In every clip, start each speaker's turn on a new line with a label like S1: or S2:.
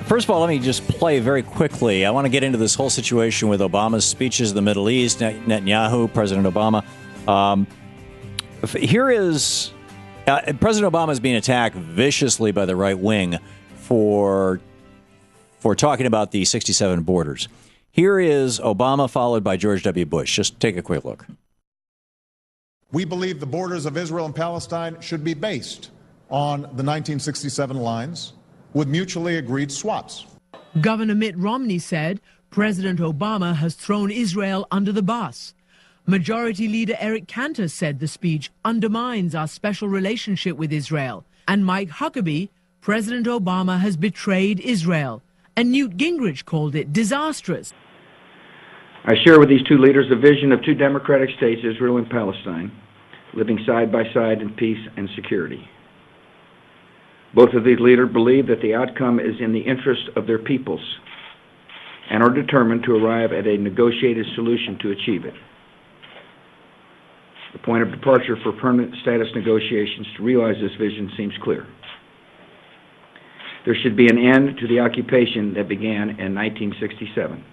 S1: First of all, let me just play very quickly. I want to get into this whole situation with Obama's speeches in the Middle East, Netanyahu, President Obama. Here is President Obama is being attacked viciously by the right wing for talking about the 67 borders. Here is Obama followed by George W. Bush. Just take a quick look.
S2: We believe the borders of Israel and Palestine should be based on the 1967 lines with mutually agreed swaps.
S3: Governor Mitt Romney said President Obama has thrown Israel under the bus. Majority Leader Eric Cantor said the speech undermines our special relationship with Israel. And Mike Huckabee, President Obama has betrayed Israel. And Newt Gingrich called it disastrous.
S4: I share with these two leaders a vision of two democratic states, Israel and Palestine, living side by side in peace and security. Both of these leaders believe that the outcome is in the interest of their peoples and are determined to arrive at a negotiated solution to achieve it. The point of departure for permanent status negotiations to realize this vision seems clear. There should be an end to the occupation that began in 1967.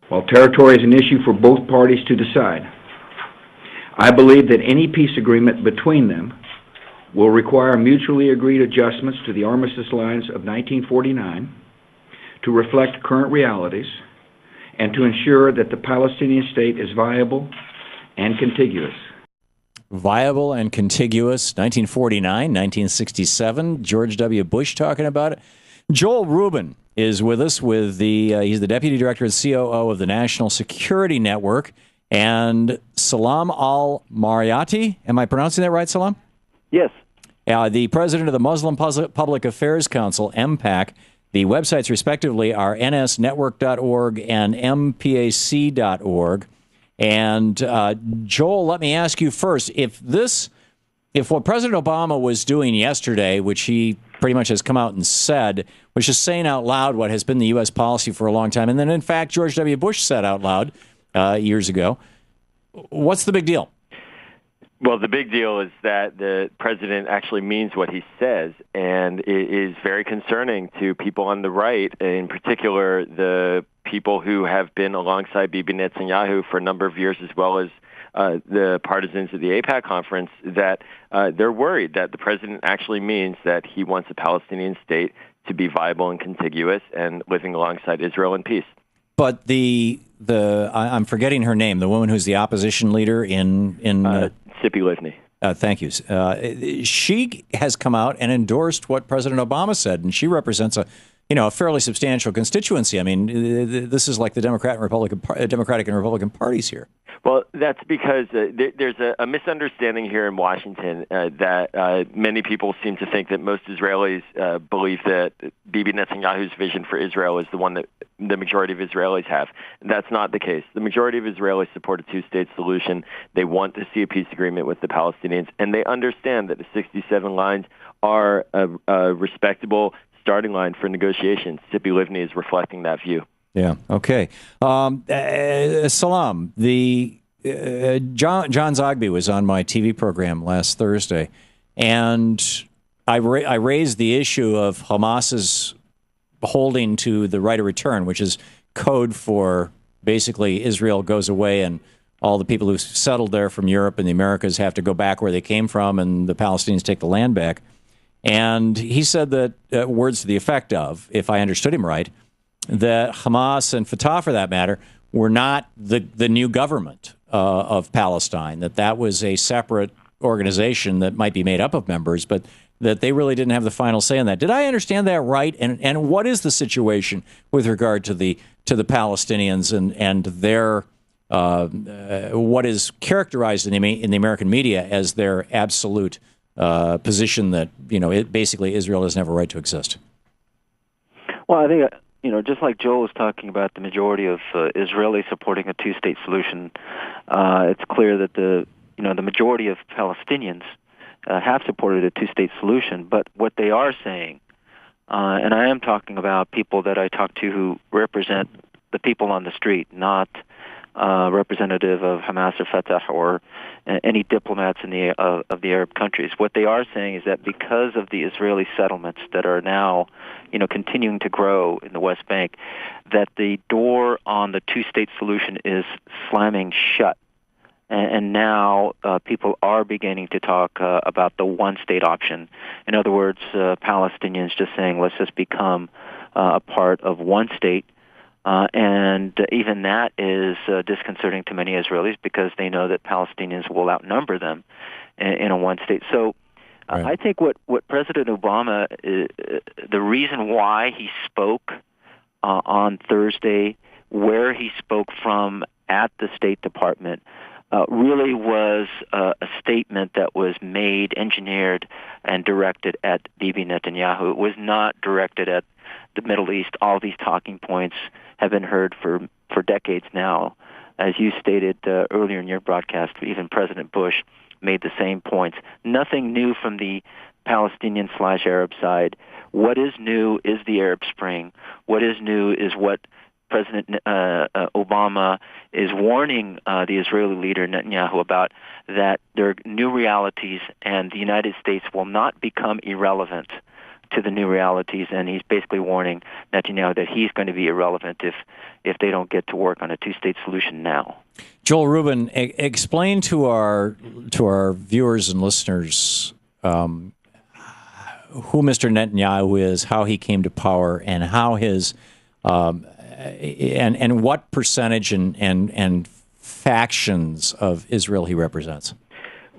S4: While territory is an issue for both parties to decide, I believe that any peace agreement between them will require mutually agreed adjustments to the armistice lines of 1949 to reflect current realities and to ensure that the Palestinian state is viable and contiguous.
S1: Viable and contiguous, 1949, 1967, George W. Bush talking about it. Joel Rubin is with us. He's the Deputy Director and COO of the National Security Network. And Salam Al-Marayti, am I pronouncing that right, Salam?
S5: Yes.
S1: The president of the Muslim Public Affairs Council, MPAC. The websites, respectively, are nsnetwork.org and mpac.org. And Joel, let me ask you first, if what President Obama was doing yesterday, which he pretty much has come out and said, was just saying out loud what has been the U.S. policy for a long time, and then, in fact, George W. Bush said out loud years ago, what's the big deal?
S5: Well, the big deal is that the president actually means what he says, and it is very concerning to people on the right, in particular the people who have been alongside Bibi Netanyahu for a number of years, as well as the partisans at the AIPAC conference, that they're worried that the president actually means that he wants a Palestinian state to be viable and contiguous and living alongside Israel in peace.
S1: But I'm forgetting her name, the woman who's the opposition leader in
S5: Tzipi Livni.
S1: Thank you. She has come out and endorsed what President Obama said, and she represents a fairly substantial constituency. I mean, this is like the Democratic and Republican parties here.
S5: Well, that's because there's a misunderstanding here in Washington that many people seem to think that most Israelis believe that Bibi Netanyahu's vision for Israel is the one that the majority of Israelis have. That's not the case. The majority of Israelis support a two-state solution. They want to see a peace agreement with the Palestinians, and they understand that the 67 lines are a respectable starting line for negotiations. Tzipi Livni is reflecting that view.
S1: Yeah. Okay. Salam, John Zogby was on my TV program last Thursday, and I raised the issue of Hamas's holding to the right of return, which is code for basically Israel goes away and all the people who settled there from Europe and the Americas have to go back where they came from, and the Palestinians take the land back. And he said that, words to the effect of, if I understood him right, that Hamas and Fatah, for that matter, were not the new government of Palestine, that was a separate organization that might be made up of members, but that they really didn't have the final say on that. Did I understand that right? And what is the situation with regard to the Palestinians and their what is characterized in the American media as their absolute position that basically Israel doesn't have a right to exist?
S6: Well, I think just like Joel was talking about the majority of Israelis supporting a two-state solution, it's clear that the majority of Palestinians have supported a two-state solution. But what they are saying, and I am talking about people that I talk to who represent the people on the street, not representative of Hamas or Fatah or any diplomats in the of the Arab countries. What they are saying is that because of the Israeli settlements that are now, continuing to grow in the West Bank, that the door on the two-state solution is slamming shut. And now people are beginning to talk about the one-state option. In other words, Palestinians just saying, let's just become a part of one state. And even that is disconcerting to many Israelis because they know that Palestinians will outnumber them in a one state. So right. I think what President Obama, the reason why he spoke on Thursday, where he spoke from at the State Department, really was a statement that was made, engineered, and directed at Bibi Netanyahu. It was not directed at the Middle East. All these talking points have been heard for decades now. As you stated earlier in your broadcast, even President Bush made the same points. Nothing new from the Palestinian/Arab side. What is new is the Arab Spring. What is new is what President Obama is warning the Israeli leader Netanyahu about, that there are new realities and the United States will not become irrelevant to the new realities, and he's basically warning Netanyahu that he's going to be irrelevant if they don't get to work on a two-state solution now.
S1: Joel Rubin, explain to our viewers and listeners who Mr. Netanyahu is, how he came to power, and how his and what percentage and factions of Israel he represents.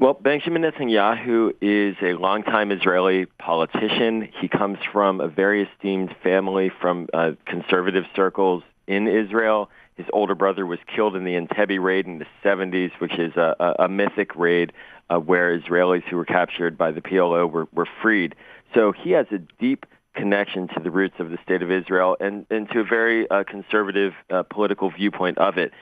S5: Well, Benjamin Netanyahu is a longtime Israeli politician. He comes from a very esteemed family from conservative circles in Israel. His older brother was killed in the Entebbe raid in the 70s, which is a mythic raid where Israelis who were captured by the PLO were freed. So he has a deep connection to the roots of the state of Israel and to a very conservative political viewpoint of it.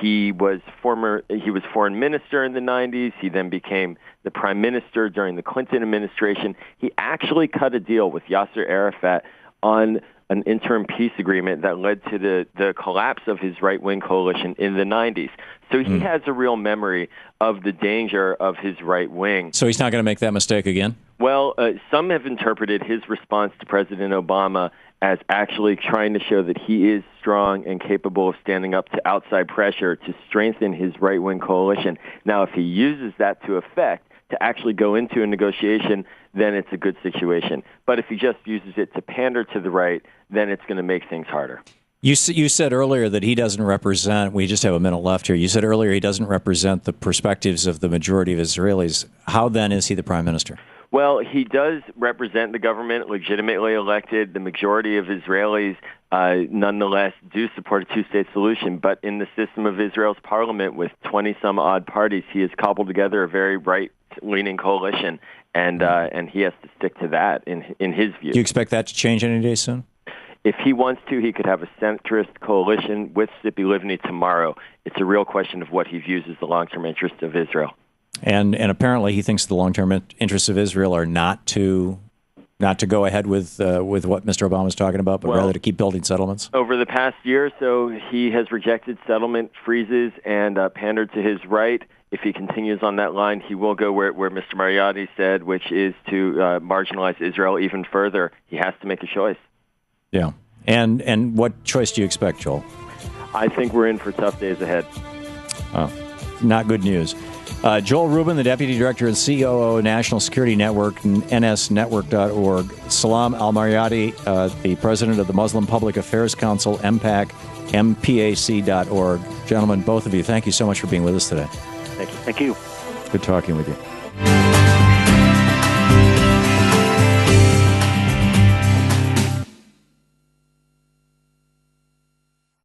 S5: He was foreign minister in the 90s. He then became the prime minister during the Clinton administration. He actually cut a deal with Yasser Arafat on an interim peace agreement that led to the collapse of his right-wing coalition in the 90s. So he has a real memory of the danger of his right wing.
S1: So he's not going to make that mistake again?
S5: Well, some have interpreted his response to President Obama as actually trying to show that he is strong and capable of standing up to outside pressure to strengthen his right-wing coalition. Now, if he uses that to effect, to actually go into a negotiation, then it's a good situation. But if he just uses it to pander to the right, then it's going to make things harder.
S1: You said earlier that he doesn't represent, we just have a minute left here, you said earlier he doesn't represent the perspectives of the majority of Israelis. How then is he the prime minister?
S5: Well, he does represent the government, legitimately elected. The majority of Israelis, nonetheless, do support a two-state solution. But in the system of Israel's parliament, with 20-some-odd parties, he has cobbled together a very right-leaning coalition, and he has to stick to that, in his view.
S1: Do you expect that to change any day soon?
S5: If he wants to, he could have a centrist coalition with Tzipi Livni tomorrow. It's a real question of what he views as the long-term interests of Israel.
S1: And apparently he thinks the long-term interests of Israel are not to go ahead with what Mr. Obama is talking about, but rather to keep building settlements.
S5: Over the past year or so, he has rejected settlement freezes and pandered to his right. If he continues on that line, he will go where Mr. Mariotti said, which is to marginalize Israel even further. He has to make a choice. Yeah.
S1: And what choice do you expect, Joel?
S5: I think we're in for tough days ahead.
S1: Oh, not good news. Joel Rubin, the Deputy Director and COO, National Security Network, nsnetwork.org. Salam Al-Marayti, the President of the Muslim Public Affairs Council, MPAC, mpac.org. Gentlemen, both of you, thank you so much for being with us today.
S6: Thank you.
S1: Good talking with you.